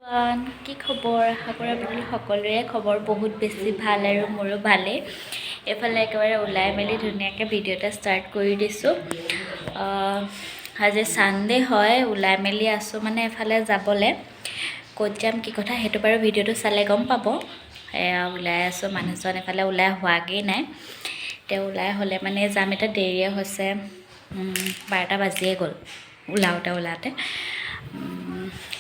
কি খবৰ? আশা কৰা বুলি সকলোৰে খবৰ বহুত বেছি ভাল আৰু মোৰো ভালেই। এইফালে একেবাৰে ওলাই মেলি ধুনীয়াকৈ ভিডিঅ' এটা ষ্টাৰ্ট কৰি দিছোঁ। আজি ছানডে হয়, ওলাই মেলি আছোঁ মানে এফালে যাবলৈ। ক'ত যাম কি কথা সেইটো বাৰু ভিডিঅ'টো চালে গম পাব। এয়া ওলাই আছোঁ, মানুহজন এফালে ওলাই হোৱাগেই নাই। তেওঁ ওলাই হ'লে মানে যাম, এটা দেৰিয়ে হৈছে, 12টা বাজিয়ে গ'ল ওলাওঁতে।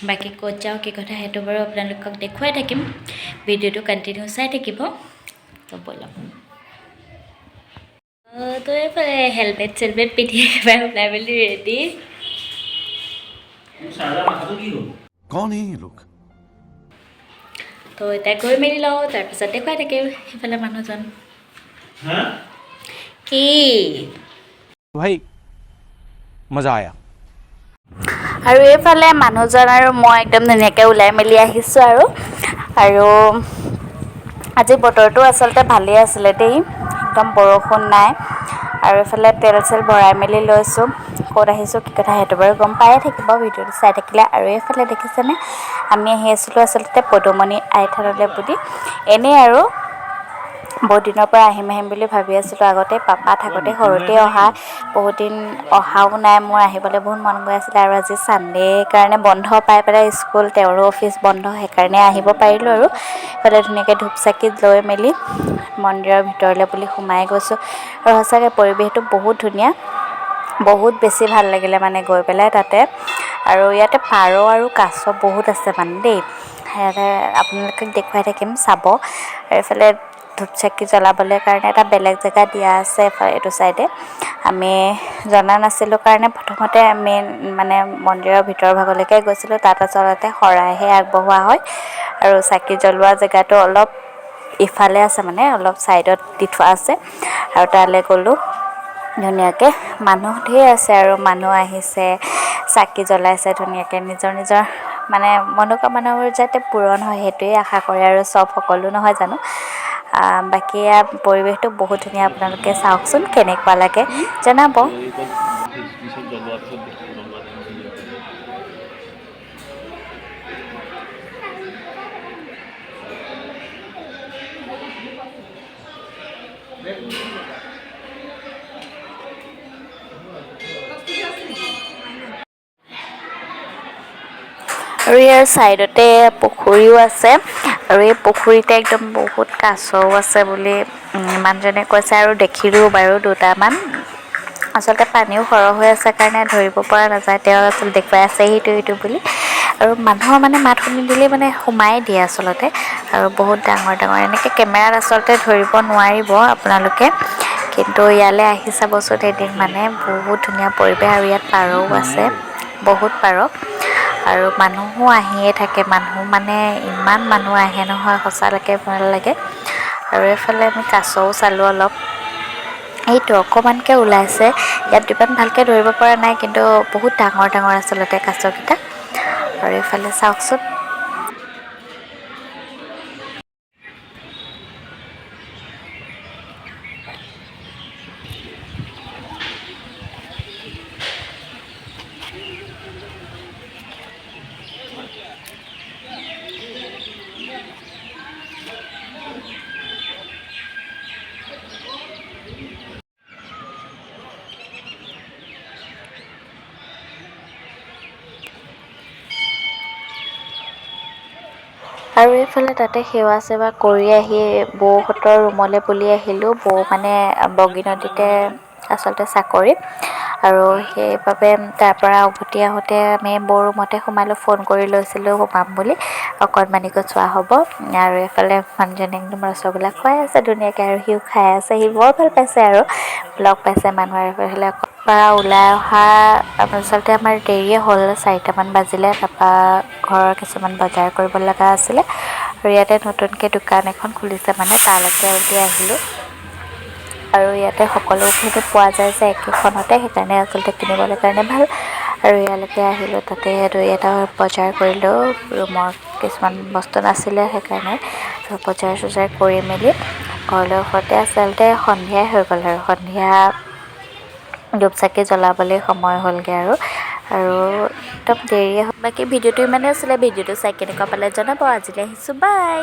বাকী ক'ত যাওঁ কি কথা সেইটো বাৰু আপোনালোকক দেখুৱাই থাকিম, ভিডিঅ'টো কণ্টিনিউ চাই থাকিব। তো ব'লক। তো এইফালে হেলমেট চেলমেট পিন্ধি একেবাৰে ওলাই মেলি ৰেডি। कौन है ये लोग? তো এতিয়া গৈ মেলি লওঁ, তাৰপিছত দেখুৱাই থাকিম। সেইফালে মানুহজন কি भाई मजा आया। আৰু এইফালে মানুহজন আৰু মই একদম ধুনীয়াকৈ ওলাই মেলি আহিছোঁ আৰু আজি বতৰটো আচলতে ভালেই আছিলে দেই, একদম বৰষুণ নাই। আৰু এইফালে তেল চেল ভৰাই মেলি লৈছোঁ। ক'ত আহিছোঁ কি কথা সেইটো বাৰু গম পায়ে থাকিব ভিডিঅ'টো চাই থাকিলে। আৰু এইফালে দেখিছেনে, আমি আহি আছিলোঁ আচলতে পদুমণি আই থানলৈ বুলি। এনেই আৰু বহুত দিনৰ পৰা আহিম বুলি ভাবি আছিলোঁ আগতে, পাপা থাকোঁতে সৰুতে অহা, বহুত দিন অহাও নাই। মোৰ আহিবলৈ বহুত মন গৈ আছিলে আৰু আজি ছানডে কাৰণে বন্ধ পাই পেলাই স্কুল, তেওঁৰো অফিচ বন্ধ, সেইকাৰণে আহিব পাৰিলোঁ। আৰু এইফালে ধুনীয়াকৈ ধূপ চাকি লৈ মেলি মন্দিৰৰ ভিতৰলৈ বুলি সোমাই গৈছোঁ। আৰু সঁচাকৈ পৰিৱেশটো বহুত ধুনীয়া, বহুত বেছি ভাল লাগিলে মানে গৈ পেলাই তাতে। আৰু ইয়াতে পাৰ আৰু কাছ বহুত আছে মানে দেই, ইয়াতে আপোনালোকক দেখুৱাই থাকিম, চাব। আৰু এইফালে ধূপ চাকি জ্বলাবলৈ কাৰণে এটা বেলেগ জেগা দিয়া আছে এইটো চাইডে। আমি জনা নাছিলোঁ কাৰণে প্ৰথমতে আমি মানে মন্দিৰৰ ভিতৰৰ ভাগলৈকে গৈছিলোঁ। তাত আচলতে শৰাইহে আগবঢ়োৱা হয় আৰু চাকি জ্বলোৱা জেগাটো অলপ ইফালে আছে, মানে অলপ ছাইডত দি থোৱা আছে। আৰু তালৈ গ'লোঁ, ধুনীয়াকৈ মানুহ ধেৰ আছে আৰু মানুহ আহিছে, চাকি জ্বলাইছে ধুনীয়াকৈ। নিজৰ নিজৰ মানে মনোকামনাবোৰ যাতে পূৰণ হয় সেইটোৱেই আশা কৰে আৰু সকলো নহয় জানো। বাকী পৰিৱেশটো বহুত ধুনীয়া, আপোনালোকে চাওকচোন কেনেকুৱা লাগে জনাব। আৰু ইয়াৰ ছাইডতে পুখুৰীও আছে, আৰু এই পুখুৰীতে একদম বহুত কাছও আছে বুলি মানুহজনে কৈছে। আৰু দেখিলোঁ বাৰু দুটামান, আচলতে পানীও সৰহ হৈ আছে কাৰণে ধৰিব পৰা নাযায়। তেওঁ আচলতে দেখুৱাই আছে সেইটো বুলি। আৰু মানুহৰ মানে মাত শুনি দিলেই মানে সোমাই দিয়ে আচলতে। আৰু বহুত ডাঙৰ ডাঙৰ এনেকৈ কেমেৰাত আচলতে ধৰিব নোৱাৰিব আপোনালোকে, কিন্তু ইয়ালৈ আহি চাবচোন এদিন, মানে বহুত ধুনীয়া পৰিৱেশ। আৰু ইয়াত পাৰও আছে, বহুত পাৰ। আৰু মানুহো আহিয়ে থাকে, মানুহ মানে ইমান মানুহ আহে নহয়, সঁচাকৈ ভাল লাগে। আৰু এইফালে আমি কাছও চালোঁ অলপ, এইটো অকণমানকৈ ওলাইছে, ইয়াত ইমান ভালকৈ ধৰিব পৰা নাই, কিন্তু বহুত ডাঙৰ ডাঙৰ আচলতে কাছকেইটা। আৰু এইফালে চাওকচোন। আৰু এইফালে তাতে সেৱা চেৱা কৰি আহি বৌহঁতৰ ৰুমলৈ বুলি আহিলোঁ। বৌ মানে বগী নদীতে আচলতে চাকৰি, আৰু সেইবাবে তাৰপৰা উভতি আহোঁতে আমি বৌ ৰুমতে সোমালোঁ। ফোন কৰি লৈছিলোঁ সোমাম বুলি, অকণমানিকৈ চোৱা হ'ব। আৰু এইফালে মানুহজনে একদম ৰসগোল্লা খুৱাই আছে ধুনীয়াকৈ, আৰু সিও খাই আছে, সি বৰ ভাল পাইছে আৰু লগ পাইছে মানুহ। আৰু এইফালে পৰা ওলাই অহা আচলতে আমাৰ দেৰিয়ে হ'ল, 4টামান বাজিলে। তাৰপৰা ঘৰৰ কিছুমান বজাৰ কৰিব লগা আছিলে, আৰু ইয়াতে নতুনকৈ দোকান এখন খুলিছে মানে, তালৈকে উঠি আহিলোঁ। আৰু ইয়াতে সকলোখিনি পোৱা যায় যে একেখনতে, সেইকাৰণে আচলতে কিনিবলৈ কাৰণে ভাল। আৰু ইয়ালৈকে আহিলোঁ, তাতে 2-এটা বজাৰ কৰিলোঁ, ৰুমৰ কিছুমান বস্তু নাছিলে সেইকাৰণে। বজাৰ চজাৰ কৰি মেলি ঘৰলৈ উভতে আচলতে সন্ধিয়াই হৈ গ'ল, আৰু সন্ধিয়া ধূপ চাকি জ্বলাবলৈ সময় হ'লগৈ। আৰু একদম দেৰিয়ে হ'ল বাকী ভিডিঅ'টো ইমানেই আছিলে ভিডিঅ'টো চাই কেনেকুৱা পালে জনাব আজিলৈ আহিছোঁ বাই